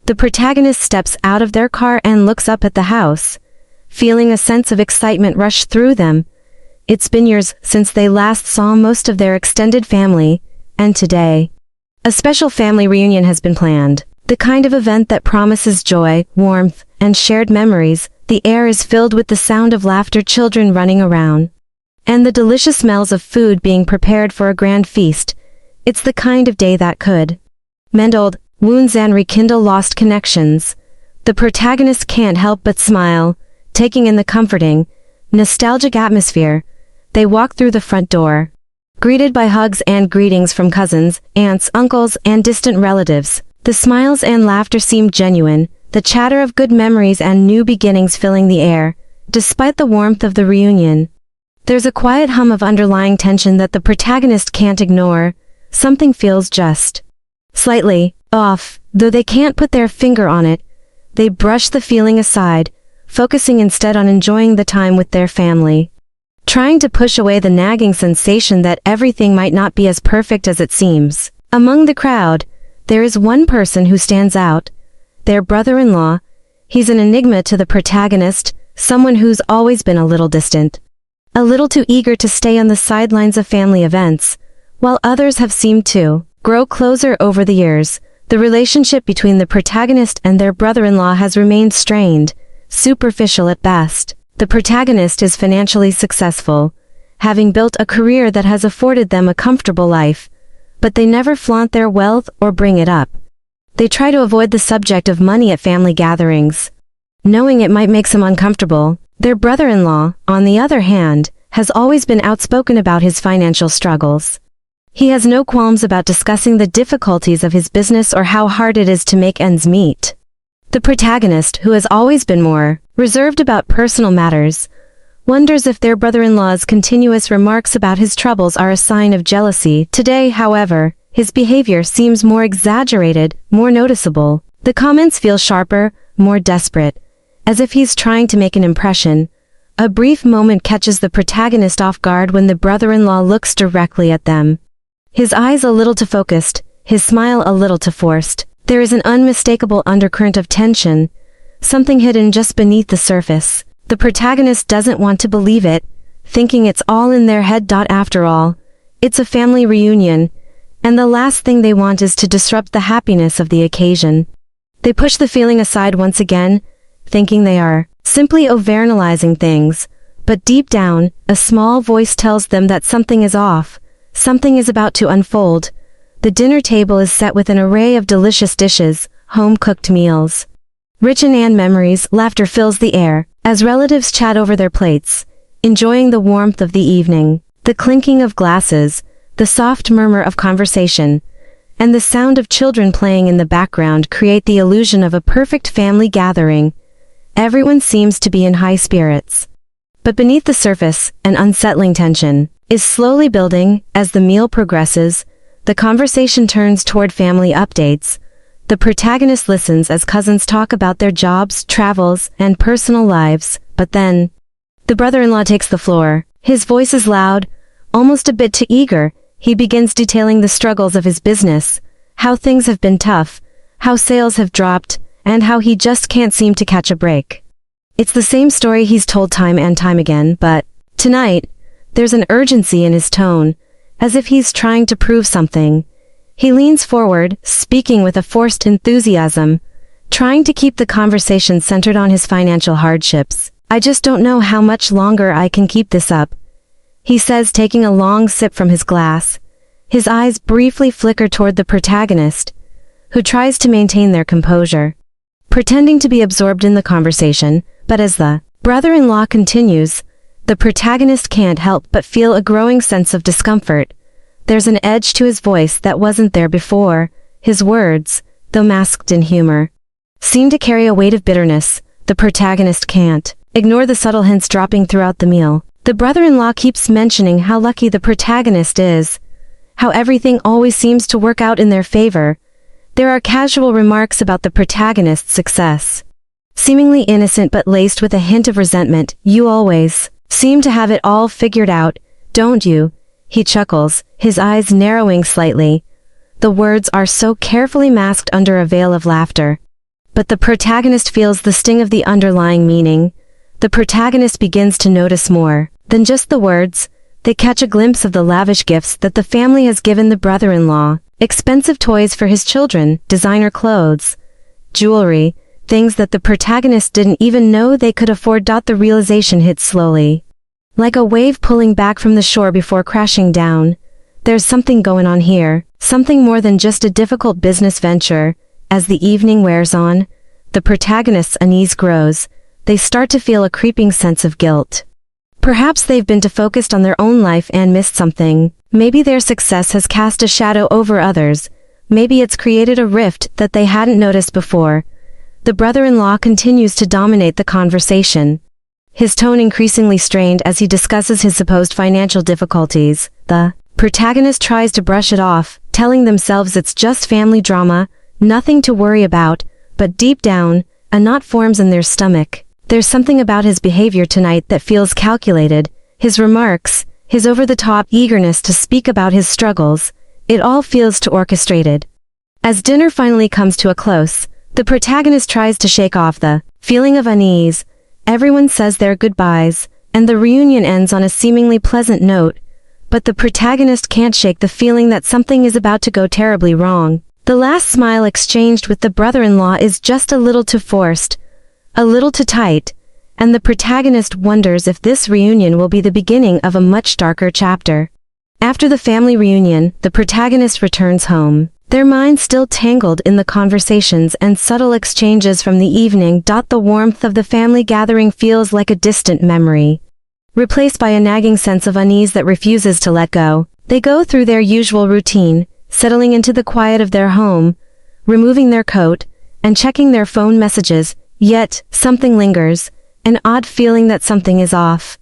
The protagonist steps out of their car and looks up at the house, feeling a sense of excitement rush through them. It's been years since they last saw most of their extended family, and today, a special family reunion has been planned. The kind of event that promises joy, warmth, and shared memories. The air is filled with the sound of laughter, children running around, and the delicious smells of food being prepared for a grand feast. It's the kind of day that could mend old wounds and rekindle lost connections. The protagonist can't help but smile, taking in the comforting, nostalgic atmosphere. They walk through the front door, greeted by hugs and greetings from cousins, aunts, uncles, and distant relatives. The smiles and laughter seem genuine, the chatter of good memories and new beginnings filling the air. Despite the warmth of the reunion, there's a quiet hum of underlying tension that the protagonist can't ignore. Something feels just slightly off, though they can't put their finger on it. They brush the feeling aside, focusing instead on enjoying the time with their family, trying to push away the nagging sensation that everything might not be as perfect as it seems. Among the crowd, there is one person who stands out, their brother-in-law. He's an enigma to the protagonist, someone who's always been a little distant, a little too eager to stay on the sidelines of family events, while others have seemed to grow closer over the years. The relationship between the protagonist and their brother-in-law has remained strained, superficial at best. The protagonist is financially successful, having built a career that has afforded them a comfortable life, but they never flaunt their wealth or bring it up. They try to avoid the subject of money at family gatherings, knowing it might make them uncomfortable. Their brother-in-law, on the other hand, has always been outspoken about his financial struggles. He has no qualms about discussing the difficulties of his business or how hard it is to make ends meet. The protagonist, who has always been more reserved about personal matters, wonders if their brother-in-law's continuous remarks about his troubles are a sign of jealousy. Today, however, his behavior seems more exaggerated, more noticeable. The comments feel sharper, more desperate, as if he's trying to make an impression. A brief moment catches the protagonist off guard when the brother-in-law looks directly at them. His eyes a little too focused, his smile a little too forced. There is an unmistakable undercurrent of tension, something hidden just beneath the surface. The protagonist doesn't want to believe it, thinking it's all in their head. After all, it's a family reunion, and the last thing they want is to disrupt the happiness of the occasion. They push the feeling aside once again, thinking they are simply overanalyzing things, but deep down, a small voice tells them that something is off. Something is about to unfold. The dinner table is set with an array of delicious dishes, home-cooked meals, rich in memories. Laughter fills the air, as relatives chat over their plates, enjoying the warmth of the evening. The clinking of glasses, the soft murmur of conversation, and the sound of children playing in the background create the illusion of a perfect family gathering. Everyone seems to be in high spirits. But beneath the surface, an unsettling tension is slowly building. As the meal progresses, the conversation turns toward family updates. The protagonist listens as cousins talk about their jobs, travels, and personal lives. But then, the brother-in-law takes the floor. His voice is loud, almost a bit too eager. He begins detailing the struggles of his business, how things have been tough, how sales have dropped, and how he just can't seem to catch a break. It's the same story he's told time and time again, but tonight, there's an urgency in his tone, as if he's trying to prove something. He leans forward, speaking with a forced enthusiasm, trying to keep the conversation centered on his financial hardships. "I just don't know how much longer I can keep this up," he says, taking a long sip from his glass. His eyes briefly flicker toward the protagonist, who tries to maintain their composure, pretending to be absorbed in the conversation. But as the brother-in-law continues, the protagonist can't help but feel a growing sense of discomfort. There's an edge to his voice that wasn't there before. His words, though masked in humor, seem to carry a weight of bitterness. The protagonist can't ignore the subtle hints dropping throughout the meal. The brother-in-law keeps mentioning how lucky the protagonist is, how everything always seems to work out in their favor. There are casual remarks about the protagonist's success, seemingly innocent but laced with a hint of resentment. "You always seem to have it all figured out, don't you?" He chuckles, his eyes narrowing slightly. The words are so carefully masked under a veil of laughter. but the protagonist feels the sting of the underlying meaning. The protagonist begins to notice more than just the words. They catch a glimpse of the lavish gifts that the family has given the brother-in-law, expensive toys for his children, designer clothes, jewelry, things that the protagonist didn't even know they could afford. The realization hits slowly, like a wave pulling back from the shore before crashing down. There's something going on here, something more than just a difficult business venture. As the evening wears on, the protagonist's unease grows. They start to feel a creeping sense of guilt. Perhaps they've been too focused on their own life and missed something. Maybe their success has cast a shadow over others. Maybe it's created a rift that they hadn't noticed before. The brother-in-law continues to dominate the conversation, his tone increasingly strained as he discusses his supposed financial difficulties. The protagonist tries to brush it off, telling themselves it's just family drama, nothing to worry about, but deep down, a knot forms in their stomach. There's something about his behavior tonight that feels calculated. His remarks, his over-the-top eagerness to speak about his struggles, it all feels too orchestrated. As dinner finally comes to a close, the protagonist tries to shake off the feeling of unease. Everyone says their goodbyes, and the reunion ends on a seemingly pleasant note, but the protagonist can't shake the feeling that something is about to go terribly wrong. The last smile exchanged with the brother-in-law is just a little too forced, a little too tight, and the protagonist wonders if this reunion will be the beginning of a much darker chapter. After the family reunion, the protagonist returns home, their minds still tangled in the conversations and subtle exchanges from the evening. The warmth of the family gathering feels like a distant memory, replaced by a nagging sense of unease that refuses to let go. They go through their usual routine, settling into the quiet of their home, removing their coat, and checking their phone messages. Yet, something lingers, an odd feeling that something is off.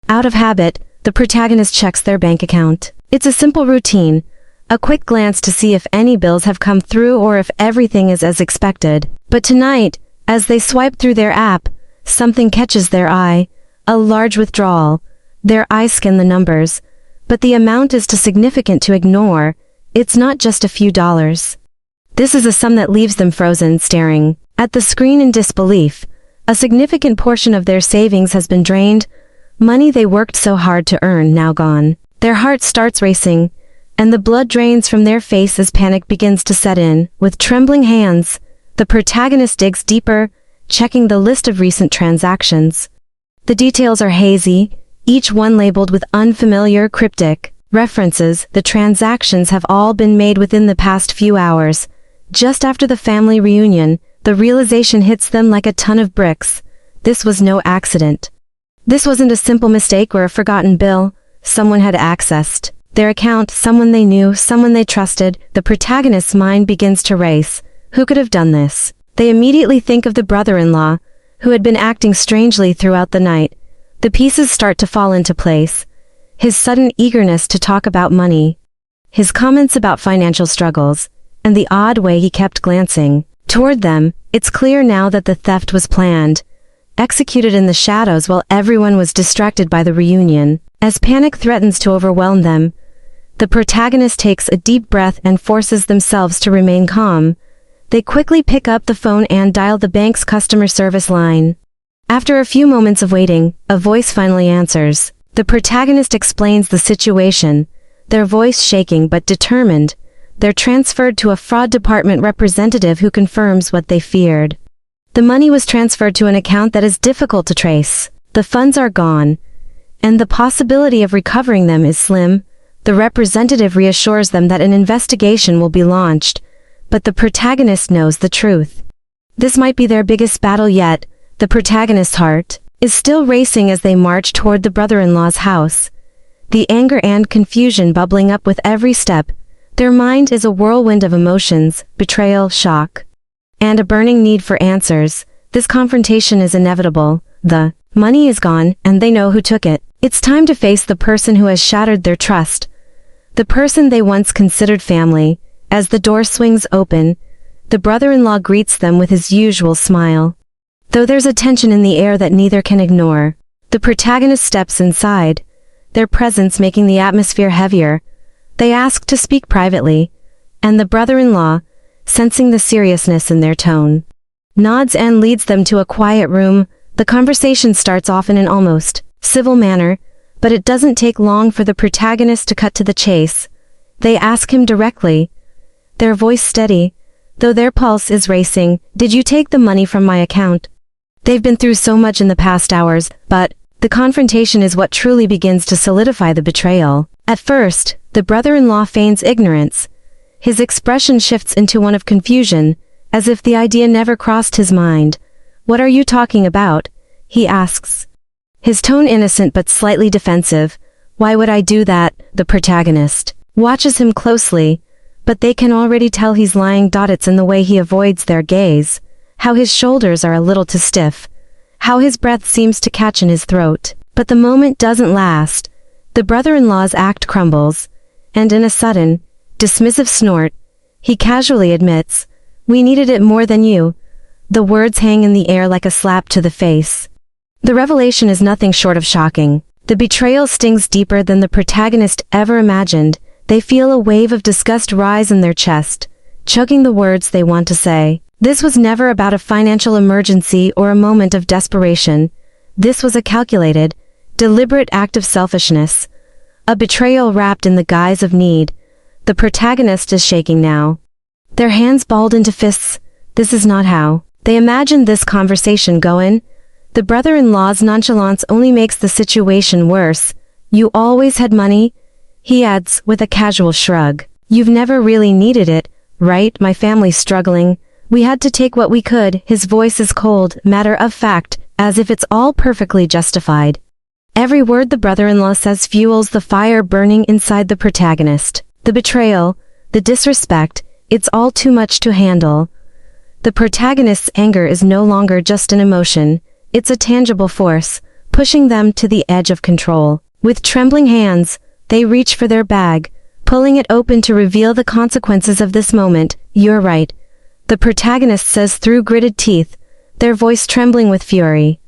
Out of habit, the protagonist checks their bank account. It's a simple routine, a quick glance to see if any bills have come through or if everything is as expected. But tonight, as they swipe through their app, something catches their eye, a large withdrawal. Their eyes scan the numbers, but the amount is too significant to ignore. It's not just a few dollars. This is a sum that leaves them frozen, staring at the screen in disbelief. A significant portion of their savings has been drained, money they worked so hard to earn now gone. Their heart starts racing, and the blood drains from their face as panic begins to set in. With trembling hands, the protagonist digs deeper, checking the list of recent transactions. The details are hazy, each one labeled with unfamiliar, cryptic references. The transactions have all been made within the past few hours. Just after the family reunion, the realization hits them like a ton of bricks. This was no accident. This wasn't a simple mistake or a forgotten bill. Someone had accessed their account, someone they knew, someone they trusted. The protagonist's mind begins to race. Who could have done this? They immediately think of the brother-in-law, who had been acting strangely throughout the night. The pieces start to fall into place. His sudden eagerness to talk about money, his comments about financial struggles, and the odd way he kept glancing toward them. It's clear now that the theft was planned, executed in the shadows while everyone was distracted by the reunion. As panic threatens to overwhelm them, the protagonist takes a deep breath and forces themselves to remain calm. They quickly pick up the phone and dial the bank's customer service line. After a few moments of waiting, a voice finally answers. The protagonist explains the situation, their voice shaking but determined. They're transferred to a fraud department representative who confirms what they feared. The money was transferred to an account that is difficult to trace. The funds are gone, and the possibility of recovering them is slim. The representative reassures them that an investigation will be launched, but the protagonist knows the truth. This might be their biggest battle yet. The protagonist's heart is still racing as they march toward the brother-in-law's house, the anger and confusion bubbling up with every step. Their mind is a whirlwind of emotions, betrayal, shock, and a burning need for answers. This confrontation is inevitable. The money is gone, and they know who took it. It's time to face the person who has shattered their trust, the person they once considered family. As the door swings open, the brother-in-law greets them with his usual smile. Though there's a tension in the air that neither can ignore, the protagonist steps inside, their presence making the atmosphere heavier. They ask to speak privately, and the brother-in-law, sensing the seriousness in their tone, nods and leads them to a quiet room. The conversation starts off in an almost civil manner, but it doesn't take long for the protagonist to cut to the chase. They ask him directly, their voice steady, though their pulse is racing, "Did you take the money from my account?" They've been through so much in the past hours, but the confrontation is what truly begins to solidify the betrayal. At first, the brother-in-law feigns ignorance. His expression shifts into one of confusion, as if the idea never crossed his mind. "What are you talking about?" he asks. His tone innocent but slightly defensive. "Why would I do that?" The protagonist watches him closely, but they can already tell he's lying. It's in the way he avoids their gaze, how his shoulders are a little too stiff, how his breath seems to catch in his throat. But the moment doesn't last. The brother-in-law's act crumbles, and in a sudden, dismissive snort, he casually admits, "We needed it more than you." The words hang in the air like a slap to the face. The revelation is nothing short of shocking. The betrayal stings deeper than the protagonist ever imagined. They feel a wave of disgust rise in their chest, choking the words they want to say. This was never about a financial emergency or a moment of desperation. This was a calculated, deliberate act of selfishness. A betrayal wrapped in the guise of need. The protagonist is shaking now, their hands balled into fists. This is not how they imagined this conversation going. The brother-in-law's nonchalance only makes the situation worse. "You always had money?" he adds with a casual shrug. "You've never really needed it, right? My family's struggling. We had to take what we could." His voice is cold, matter of fact, as if it's all perfectly justified. Every word the brother-in-law says fuels the fire burning inside the protagonist. The betrayal, the disrespect, it's all too much to handle. The protagonist's anger is no longer just an emotion, it's a tangible force, pushing them to the edge of control. With trembling hands, they reach for their bag, pulling it open to reveal the consequences of this moment. "You're right," the protagonist says through gritted teeth, their voice trembling with fury.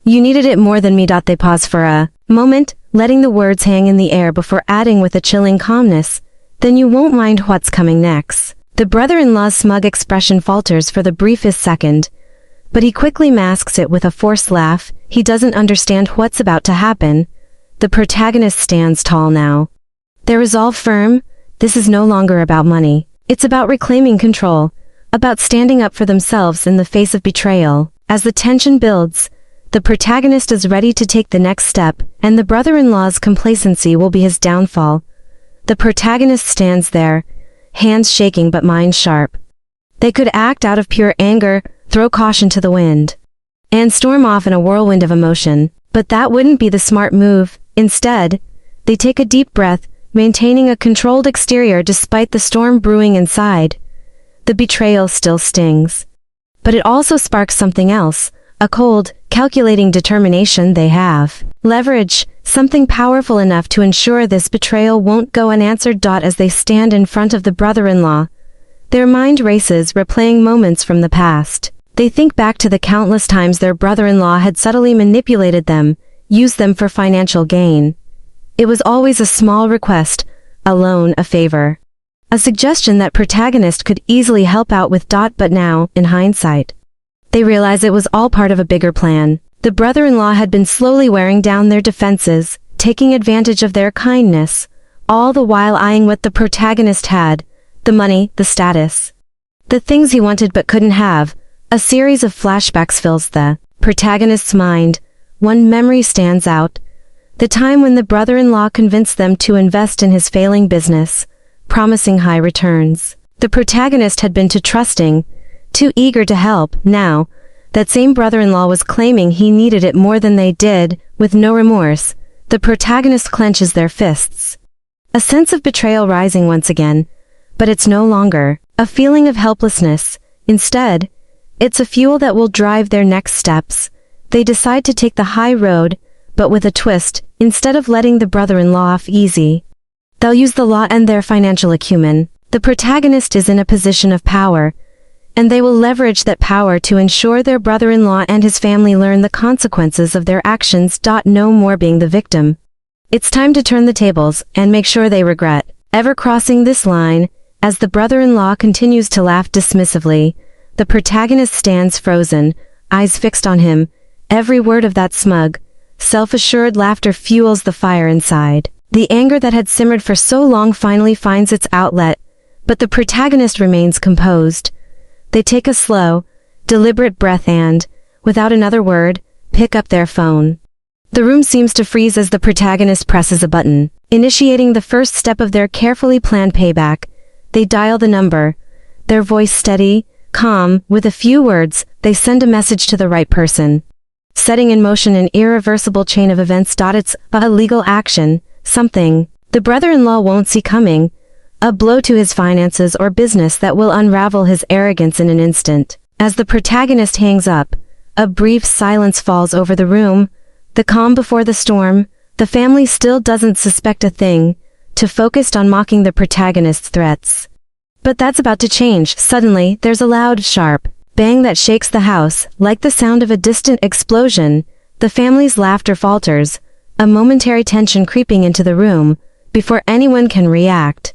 "You needed it more than me." They pause for a moment, letting the words hang in the air before adding with a chilling calmness, "Then you won't mind what's coming next." The brother-in-law's smug expression falters for the briefest second, but he quickly masks it with a forced laugh. He doesn't understand what's about to happen. The protagonist stands tall now, their resolve firm. This is no longer about money. It's about reclaiming control, about standing up for themselves in the face of betrayal. As the tension builds, the protagonist is ready to take the next step, and the brother-in-law's complacency will be his downfall. The protagonist stands there, hands shaking but mind sharp. They could act out of pure anger, throw caution to the wind, and storm off in a whirlwind of emotion. But that wouldn't be the smart move. Instead, they take a deep breath, maintaining a controlled exterior despite the storm brewing inside. The betrayal still stings, but it also sparks something else, a cold, calculating determination. They have leverage, something powerful enough to ensure this betrayal won't go unanswered. As they stand in front of the brother-in-law, their mind races, replaying moments from the past. They think back to the countless times their brother-in-law had subtly manipulated them, used them for financial gain. It was always a small request, a loan, a favor, a suggestion that protagonist could easily help out with. But now, in hindsight, they realize it was all part of a bigger plan. The brother-in-law had been slowly wearing down their defenses, taking advantage of their kindness, all the while eyeing what the protagonist had, the money, the status, the things he wanted but couldn't have. A series of flashbacks fills the protagonist's mind. One memory stands out, the time when the brother-in-law convinced them to invest in his failing business, promising high returns. The protagonist had been too trusting, too eager to help. Now, that same brother-in-law was claiming he needed it more than they did. With no remorse, the protagonist clenches their fists, a sense of betrayal rising once again. But it's no longer a feeling of helplessness. Instead, it's a fuel that will drive their next steps. They decide to take the high road, but with a twist. Instead of letting the brother-in-law off easy, they'll use the law and their financial acumen. The protagonist is in a position of power, and they will leverage that power to ensure their brother-in-law and his family learn the consequences of their actions. No more being the victim. It's time to turn the tables and make sure they regret ever crossing this line. As the brother-in-law continues to laugh dismissively, the protagonist stands frozen, eyes fixed on him. Every word of that smug, self-assured laughter fuels the fire inside. The anger that had simmered for so long finally finds its outlet, but the protagonist remains composed. They take a slow, deliberate breath and, without another word, pick up their phone. The room seems to freeze as the protagonist presses a button, initiating the first step of their carefully planned payback. They dial the number, their voice steady, calm. With a few words, they send a message to the right person, setting in motion an irreversible chain of events. It's a legal action, something the brother-in-law won't see coming, a blow to his finances or business that will unravel his arrogance in an instant. As the protagonist hangs up, a brief silence falls over the room, the calm before the storm. The family still doesn't suspect a thing, too focused on mocking the protagonist's threats. But that's about to change. Suddenly, there's a loud, sharp bang that shakes the house, like the sound of a distant explosion. The family's laughter falters, a momentary tension creeping into the room, before anyone can react.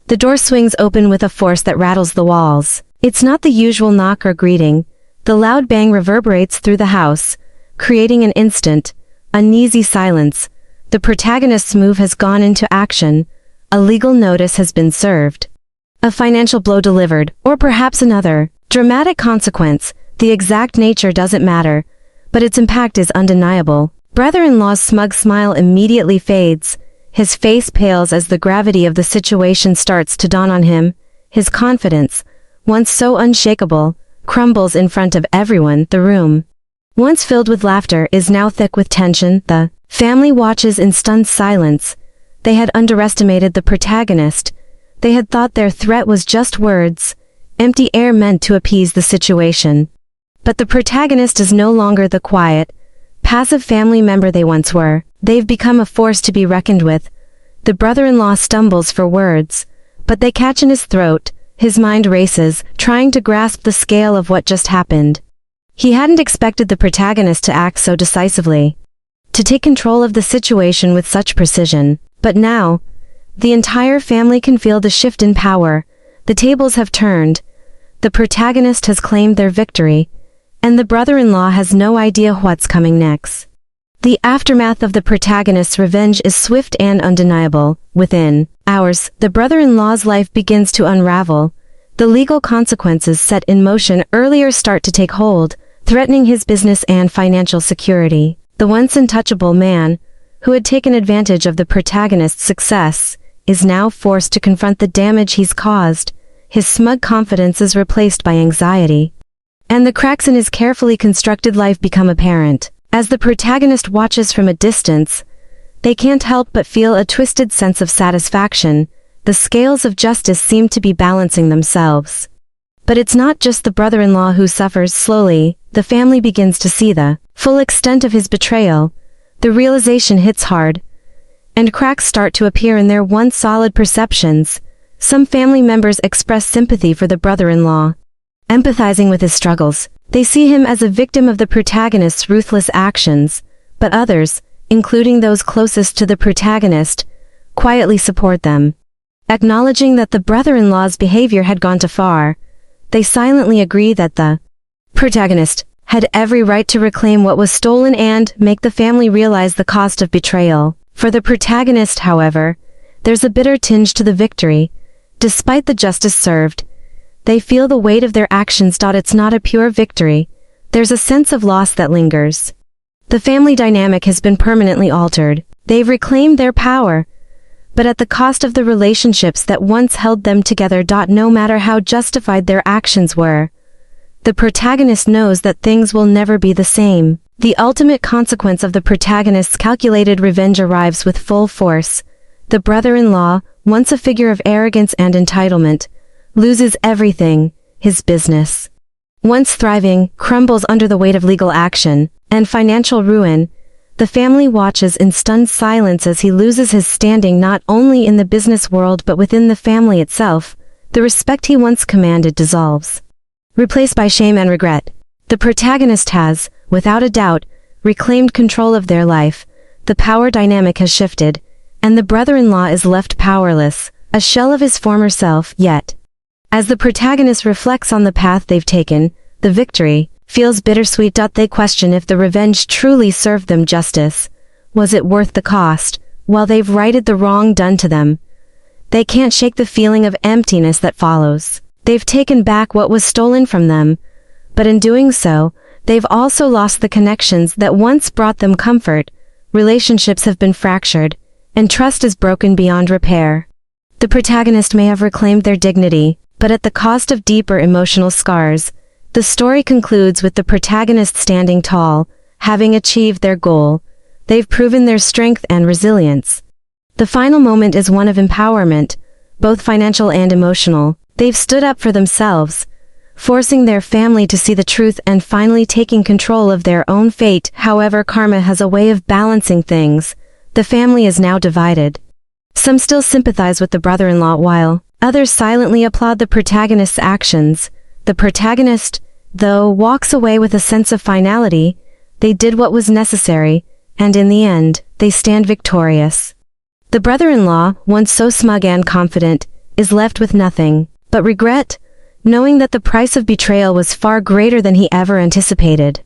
The door swings open with a force that rattles the walls. It's not the usual knock or greeting. The loud bang reverberates through the house, creating an instant, uneasy silence. The protagonist's move has gone into action. A legal notice has been served. A financial blow delivered, or perhaps another dramatic consequence. The exact nature doesn't matter, but its impact is undeniable. Brother-in-law's smug smile immediately fades. His face pales as the gravity of the situation starts to dawn on him. His confidence, once so unshakable, crumbles in front of everyone. The room, once filled with laughter, is now thick with tension. The family watches in stunned silence. They had underestimated the protagonist. They had thought their threat was just words, empty air meant to appease the situation. But the protagonist is no longer the quiet, passive family member they once were. They've become a force to be reckoned with. The brother-in-law stumbles for words, but they catch in his throat. His mind races, trying to grasp the scale of what just happened. He hadn't expected the protagonist to act so decisively, to take control of the situation with such precision. But now, the entire family can feel the shift in power. The tables have turned. The protagonist has claimed their victory, and the brother-in-law has no idea what's coming next. The aftermath of the protagonist's revenge is swift and undeniable. Within hours, the brother-in-law's life begins to unravel. The legal consequences set in motion earlier start to take hold, threatening his business and financial security. The once untouchable man, who had taken advantage of the protagonist's success, is now forced to confront the damage he's caused. His smug confidence is replaced by anxiety, and the cracks in his carefully constructed life become apparent. As the protagonist watches from a distance, they can't help but feel a twisted sense of satisfaction. The scales of justice seem to be balancing themselves. But it's not just the brother-in-law who suffers. Slowly, the family begins to see the full extent of his betrayal. The realization hits hard, and cracks start to appear in their once solid perceptions. Some family members express sympathy for the brother-in-law, empathizing with his struggles. They see him as a victim of the protagonist's ruthless actions, but others, including those closest to the protagonist, quietly support them. Acknowledging that the brother-in-law's behavior had gone too far, they silently agree that the protagonist had every right to reclaim what was stolen and make the family realize the cost of betrayal. For the protagonist, however, there's a bitter tinge to the victory. Despite the justice served, they feel the weight of their actions. It's not a pure victory. There's a sense of loss that lingers. The family dynamic has been permanently altered. They've reclaimed their power, but at the cost of the relationships that once held them together. No matter how justified their actions were, the protagonist knows that things will never be the same. The ultimate consequence of the protagonist's calculated revenge arrives with full force. The brother-in-law, once a figure of arrogance and entitlement, loses everything. His business, once thriving, crumbles under the weight of legal action and financial ruin. The family watches in stunned silence as he loses his standing not only in the business world but within the family itself. The respect he once commanded dissolves, replaced by shame and regret. The protagonist has, without a doubt, reclaimed control of their life. The power dynamic has shifted, and the brother-in-law is left powerless, a shell of his former self. Yet, As the protagonist reflects on the path they've taken, the victory feels bittersweet. They question if the revenge truly served them justice. Was it worth the cost? While they've righted the wrong done to them, they can't shake the feeling of emptiness that follows. They've taken back what was stolen from them, but in doing so, they've also lost the connections that once brought them comfort. Relationships have been fractured, and trust is broken beyond repair. The protagonist may have reclaimed their dignity, but at the cost of deeper emotional scars. The story concludes with the protagonist standing tall, having achieved their goal. They've proven their strength and resilience. The final moment is one of empowerment, both financial and emotional. They've stood up for themselves, forcing their family to see the truth and finally taking control of their own fate. However, karma has a way of balancing things. The family is now divided. Some still sympathize with the brother-in-law while others silently applaud the protagonist's actions. The protagonist, though, walks away with a sense of finality. They did what was necessary, and in the end, they stand victorious. The brother-in-law, once so smug and confident, is left with nothing but regret, knowing that the price of betrayal was far greater than he ever anticipated.